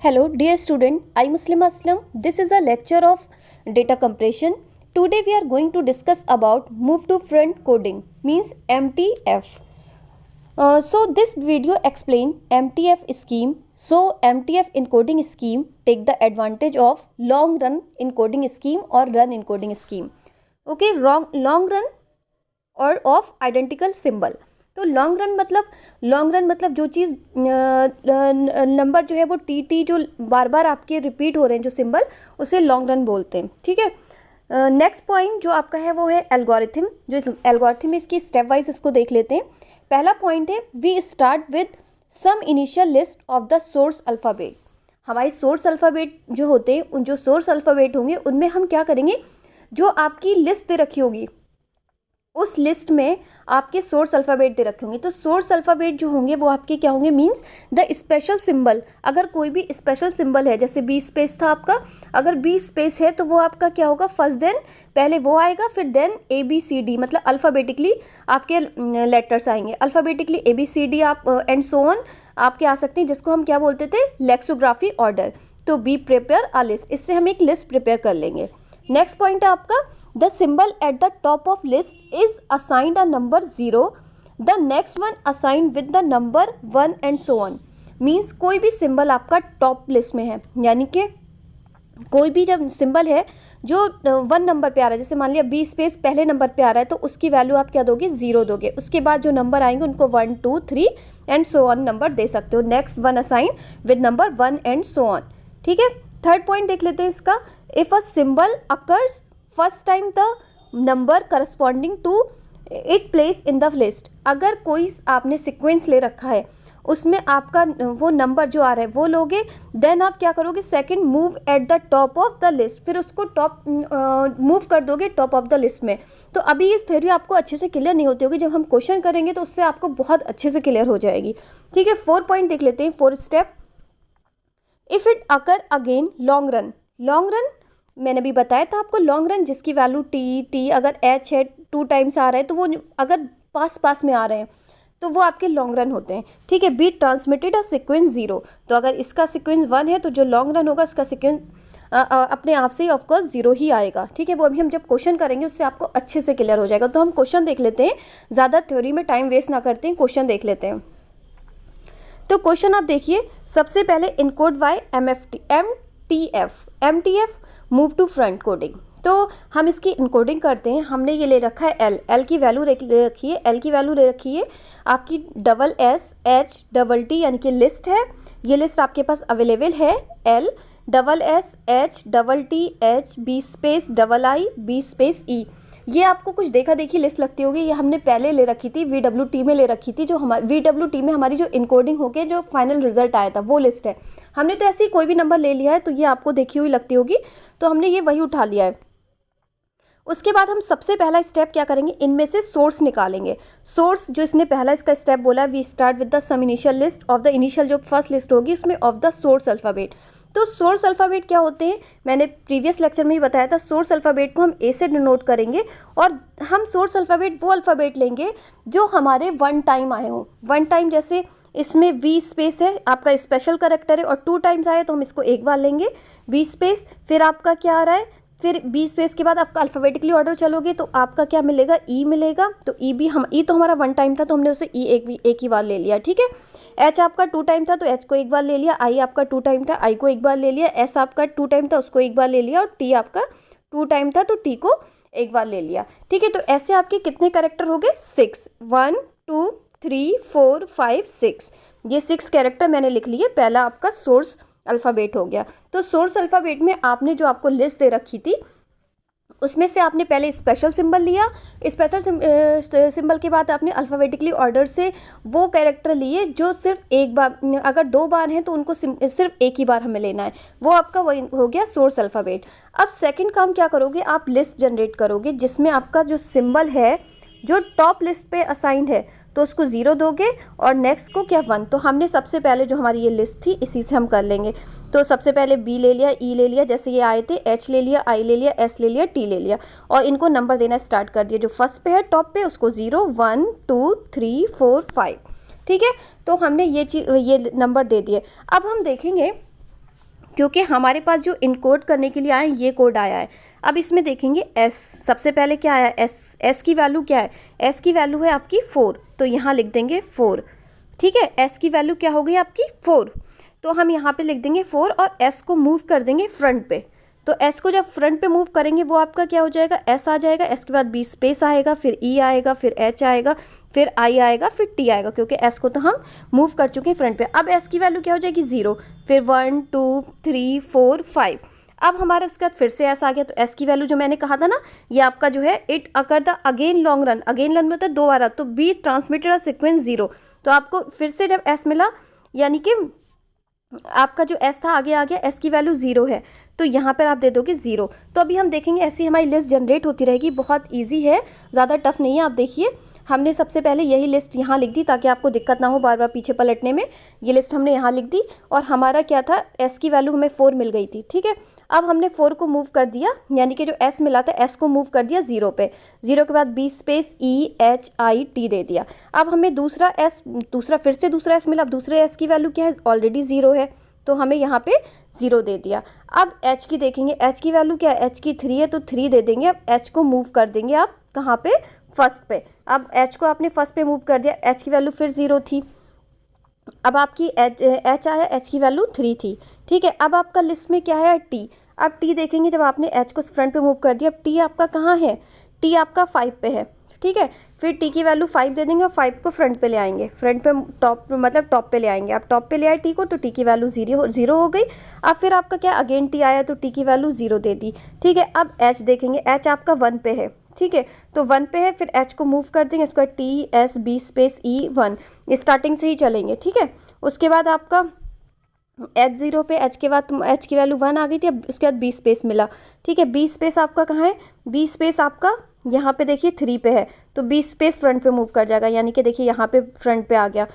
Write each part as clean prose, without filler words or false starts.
Hello, dear student. I Muslim Aslam. This is a lecture of data compression. Today we are going to discuss about move to front coding, means MTF. So this video explain MTF scheme. So MTF encoding scheme take the advantage of long run encoding scheme or run encoding scheme. Okay, long run और of identical symbol. तो long run मतलब जो चीज़ number जो है वो T जो बार बार आपके repeat हो रहे हैं जो सिंबल, उसे लॉन्ग रन बोलते हैं. ठीक है. नेक्स्ट पॉइंट जो आपका है वो है एल्गोरिथम. जो एल्गोरिथम है इसकी स्टेप वाइज इसको देख लेते हैं. पहला पॉइंट है we start with some initial list of the source alphabet. हमारे सोर्स अल्फ़ाबेट जो होते हैं, उन जो सोर्स अल्फ़ाबेट होंगे उनमें हम क्या करेंगे, जो आपकी लिस्ट दे रखी होगी उस लिस्ट में आपके सोर्स अल्फ़ाबेट दे रखे होंगे. तो सोर्स अल्फ़ाबेट जो होंगे वो आपके क्या होंगे, मींस द स्पेशल सिंबल. अगर कोई भी स्पेशल सिंबल है, जैसे बी स्पेस था आपका, अगर बी स्पेस है तो वो आपका क्या होगा, फर्स्ट देन पहले वो आएगा, फिर then A B C D, मतलब अल्फ़ाबेटिकली आपके लेटर्स आएंगे. Alphabetically A B C D आप एंड सो ऑन आपके आ सकते हैं, जिसको हम क्या बोलते थे, लेक्सोग्राफी ऑर्डर. तो बी प्रिपेयर अ लिस्ट, इससे हम एक लिस्ट प्रिपेयर कर लेंगे. नेक्स्ट पॉइंट है आपका the symbol at the top of list is assigned a number 0, the next one assigned with the number 1 and so on. Means कोई भी सिंबल आपका टॉप लिस्ट में है, यानी कि कोई भी जब सिंबल है जो 1 नंबर पे आ रहा है, जैसे मान लिया बी स्पेस पहले नंबर पे आ रहा है, तो उसकी वैल्यू आप क्या दोगे, 0 दोगे. उसके बाद जो नंबर आएंगे उनको 1 2 3 एंड सो ऑन नंबर दे सकते हो. Next one assign with number 1 and so on. ठीक है. थर्ड पॉइंट देख लेते हैं इसका. If a symbol occurs first time the number corresponding to it place in the list. अगर कोई आपने सिक्वेंस ले रखा है, उसमें आपका वो नंबर जो आ रहा है वो लोगे, देन आप क्या करोगे, second move at the top of the list, फिर उसको टॉप मूव कर दोगे टॉप ऑफ द लिस्ट में. तो अभी इस थ्योरी आपको अच्छे से क्लियर नहीं होती होगी, जब हम क्वेश्चन करेंगे तो उससे आपको बहुत अच्छे से क्लियर हो जाएगी. ठीक है. 4 पॉइंट देख लेते हैं. 4 step. If it occur again long run मैंने भी बताया था आपको, लॉन्ग रन जिसकी वैल्यू टी अगर एच है 2 टाइम्स आ रहा है, तो वो अगर पास में आ रहे हैं तो वो आपके लॉन्ग रन होते हैं. ठीक है. बी ट्रांसमिटेड अ सीक्वेंस 0, तो अगर इसका सीक्वेंस 1 है तो जो लॉन्ग रन होगा इसका सीक्वेंस अपने आप से ही ऑफकोर्स 0 ही आएगा. ठीक है. वो अभी हम जब क्वेश्चन करेंगे उससे आपको अच्छे से क्लियर हो जाएगा. तो हम क्वेश्चन देख लेते हैं, ज़्यादा थ्योरी में टाइम वेस्ट ना करते हैं, क्वेश्चन देख लेते हैं. तो क्वेश्चन आप देखिए. सबसे पहले encode by MTF move to front coding. तो हम इसकी इनकोडिंग करते हैं. हमने ये ले रखा है एल की वैल्यू ले रखी है आपकी SSH TT, यानी कि लिस्ट है. ये लिस्ट आपके पास अवेलेबल है. LSSH B space II B space E. ये आपको कुछ देखा देखी लिस्ट लगती होगी. ये हमने पहले ले रखी थी, VWT में ले रखी थी. जो हमारी VWT में हमारी जो इनकोडिंग होके जो फाइनल रिजल्ट आया था वो लिस्ट है. हमने तो ऐसे ही कोई भी नंबर ले लिया है, तो ये आपको देखी हुई लगती होगी, तो हमने ये वही उठा लिया है. उसके बाद हम सबसे पहला स्टेप क्या करेंगे, इनमें से सोर्स निकालेंगे. सोर्स जो इसने पहला इसका स्टेप बोला, we start with the some initial list of the initial, जो फर्स्ट लिस्ट होगी उसमें ऑफ द सोर्स अल्फ़ाबेट. तो सोर्स अल्फ़ाबेट क्या होते हैं, मैंने प्रीवियस लेक्चर में ही बताया था. सोर्स अल्फ़ाबेट को हम ए से डिनोट करेंगे, और हम सोर्स अल्फ़ाबेट वो अल्फ़ाबेट लेंगे जो हमारे 1 टाइम आए हों. 1 टाइम जैसे इसमें वी स्पेस है, आपका स्पेशल करेक्टर है, और 2 टाइम्स आए तो हम इसको एक बार लेंगे वी स्पेस. फिर आपका क्या आ रहा है, फिर बी स्पेस के बाद आपका अल्फ़ाबेटिकली ऑर्डर चलोगे तो आपका क्या मिलेगा, ई मिलेगा. तो ई भी हम ई तो हमारा 1 टाइम था, तो हमने उसे ई एक ही बार ले लिया. ठीक है. एच आपका 2 टाइम था तो एच को एक बार ले लिया. आई आपका 2 टाइम था, आई को एक बार ले लिया. एस आपका 2 टाइम था, उसको एक बार ले लिया. और टी आपका 2 टाइम था तो टी को एक बार ले लिया. ठीक है. तो ऐसे आपके कितने कैरेक्टर हो गए, 6. 1 2 3 4 5 6. ये 6 कैरेक्टर मैंने लिख लिए. पहला आपका सोर्स अल्फ़ाबेट हो गया. तो सोर्स अल्फ़ाबेट में आपने जो आपको लिस्ट दे रखी थी उसमें से आपने पहले स्पेशल सिंबल लिया. स्पेशल सिंबल के बाद आपने अल्फ़ाबेटिकली ऑर्डर से वो कैरेक्टर लिए जो सिर्फ एक बार, अगर 2 बार हैं तो उनको सिर्फ एक ही बार हमें लेना है. वो आपका वही हो गया सोर्स अल्फ़ाबेट. अब सेकंड काम क्या करोगे, आप लिस्ट जनरेट करोगे जिसमें आपका जो सिंबल है जो टॉप लिस्ट पे असाइंड है तो उसको 0 दोगे, और नेक्स्ट को क्या 1. तो हमने सबसे पहले जो हमारी ये लिस्ट थी इसी से हम कर लेंगे. तो सबसे पहले बी ले लिया, ई ले लिया, जैसे ये आए थे, एच ले लिया, आई ले लिया, एस ले लिया, टी ले लिया, और इनको नंबर देना स्टार्ट कर दिया. जो फर्स्ट पे है टॉप पे उसको 0 1 2 3 4 5. ठीक है. तो हमने ये नंबर दे दिए. अब हम देखेंगे क्योंकि हमारे पास जो इनकोड करने के लिए आए ये कोड आया है। अब इसमें देखेंगे एस, सबसे पहले क्या आया, एस की वैल्यू क्या है, एस की वैल्यू है आपकी 4, तो यहाँ लिख देंगे 4। ठीक है, एस की वैल्यू क्या हो गई आपकी 4, तो हम यहाँ पे लिख देंगे 4 और एस को मूव कर देंगे फ्रंट पे। तो एस को जब फ्रंट पे मूव करेंगे वो आपका क्या हो जाएगा, एस आ जाएगा, एस के बाद बी स्पेस आएगा, फिर ई आएगा, फिर एच आएगा, फिर आई आएगा, फिर टी आएगा, क्योंकि एस को तो हम मूव कर चुके हैं फ्रंट पे। अब एस की वैल्यू क्या हो जाएगी 0, फिर 1 2 3 4 5। अब हमारे उसके बाद फिर से एस आ गया, तो एस की वैल्यू जो मैंने कहा था ना, ये आपका जो है it occur the again long run, again run मतलब 2 बार, तो बी ट्रांसमिटेड अ सीक्वेंस 0। तो आपको फिर से जब एस मिला, यानी कि आपका जो एस था आगे आ गया, एस की वैल्यू 0 है, तो यहाँ पर आप दे दोगे 0। तो अभी हम देखेंगे ऐसी हमारी लिस्ट जनरेट होती रहेगी, बहुत ईजी है, ज़्यादा टफ नहीं है। आप देखिए हमने सबसे पहले यही लिस्ट यहाँ लिख दी ताकि आपको दिक्कत ना हो बार बार पीछे पलटने में। ये लिस्ट हमने यहाँ लिख दी और हमारा क्या था, एस की वैल्यू हमें 4 मिल गई थी। ठीक है, अब हमने 4 को मूव कर दिया, यानी कि जो एस मिला था एस को मूव कर दिया 0 पे, 0 के बाद B space E H I T दे दिया। अब हमें दूसरा फिर से दूसरा एस मिला। अब दूसरे एस की वैल्यू क्या है, ऑलरेडी 0 है, तो हमें यहाँ पे 0 दे दिया। अब एच की देखेंगे, एच की वैल्यू क्या है, एच की 3 है, तो 3 दे देंगे। अब एच को मूव कर देंगे आप कहाँ पे, फर्स्ट पे। अब एच को आपने फर्स्ट पे मूव कर दिया, एच की वैल्यू फिर 0 थी, अब आपकी एच आया, एच की वैल्यू 3 थी। ठीक है, अब आपका लिस्ट में क्या है, टी। अब टी देखेंगे, जब आपने एच को फ्रंट पे मूव कर दिया, अब टी आपका कहाँ है, टी आपका 5 पे है। ठीक है, फिर टी की वैल्यू 5 दे देंगे और 5 को फ्रंट पे ले आएंगे, फ्रंट पे टॉप मतलब टॉप पे ले आएंगे। आप टॉप पे ले आए टी को, तो टी की वैल्यू 0 हो गई। अब फिर आपका क्या, अगेन टी आया, तो टी की वैल्यू 0 दे दी। ठीक है, अब एच देखेंगे, एच आपका 1 पे है। ठीक है, तो 1 पे है, फिर एच को मूव कर देंगे, इसका T S B space E 1, starting से ही चलेंगे। ठीक है, उसके बाद आपका एच 0 पे, एच के बाद एच की वैल्यू 1 आ गई थी, अब उसके बाद बी स्पेस मिला। ठीक है, बी स्पेस आपका कहाँ है, बी स्पेस आपका यहाँ पे देखिए 3 पे है, तो बी स्पेस फ्रंट पे मूव कर जाएगा, यानी कि देखिए यहाँ पे फ्रंट पे आ गया,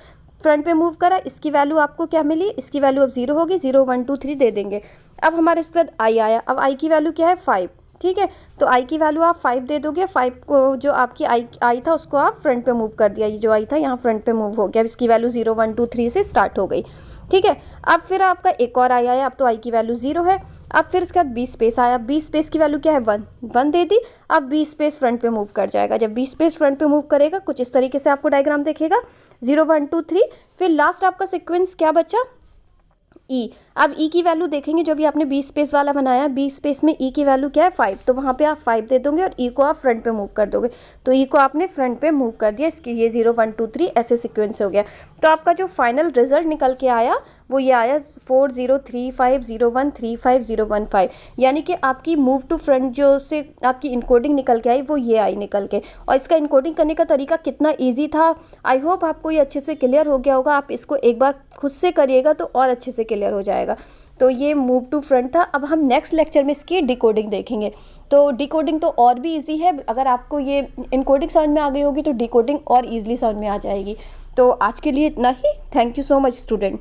फ्रंट पे मूव करा, इसकी वैल्यू आपको क्या मिली, इसकी वैल्यू अब 0 होगी, 0 1 2 3 दे देंगे। अब हमारे उसके बाद आई आया, अब आई की वैल्यू क्या है 5। ठीक है, तो आई की वैल्यू आप 5 दे दोगे, 5 को जो आपकी आई था उसको आप फ्रंट पे मूव कर दिया, ये जो आई था यहाँ फ्रंट पे मूव हो गया, अब इसकी वैल्यू 0 1 2 3 से स्टार्ट हो गई। ठीक है, अब फिर आपका एक और आई आया, अब तो आई की वैल्यू 0 है। अब फिर उसके बाद बी स्पेस आया, बी स्पेस की वैल्यू क्या है 1 दे दी। अब बी स्पेस फ्रंट पे मूव कर जाएगा, जब बी स्पेस फ्रंट पे मूव करेगा कुछ इस तरीके से आपको डायग्राम देखेगा, 0 1 2 3, फिर लास्ट आपका सीक्वेंस क्या बचा, ई। अब ई की वैल्यू देखेंगे, जो भी आपने बी स्पेस वाला बनाया, बी स्पेस में ई की वैल्यू क्या है 5, तो वहाँ पे आप 5 दे दोगे और ई को आप फ्रंट पे मूव कर दोगे, तो ई को आपने फ्रंट पे मूव कर दिया, इसकी ये 0 1 2 3 ऐसे सीक्वेंस हो गया। तो आपका जो फाइनल रिजल्ट निकल के आया वो ये आया 4 0 3 5 0 1 3 5 0 1 5, यानी कि आपकी मूव टू फ्रंट जो से आपकी इनकोडिंग निकल के आई वो ये आई निकल के। और इसका इनकोडिंग करने का तरीका कितना ईजी था, आई होप आपको ये अच्छे से क्लियर हो गया होगा। आप इसको एक बार खुद से करिएगा तो और अच्छे से क्लियर हो जाएगा। तो ये मूव टू फ्रंट था। अब हम नेक्स्ट लेक्चर में इसकी डिकोडिंग देखेंगे। तो डिकोडिंग तो और भी इजी है, अगर आपको ये इनकोडिंग समझ में आ गई होगी तो डिकोडिंग और ईजिली समझ में आ जाएगी। तो आज के लिए इतना ही। Thank you so much student.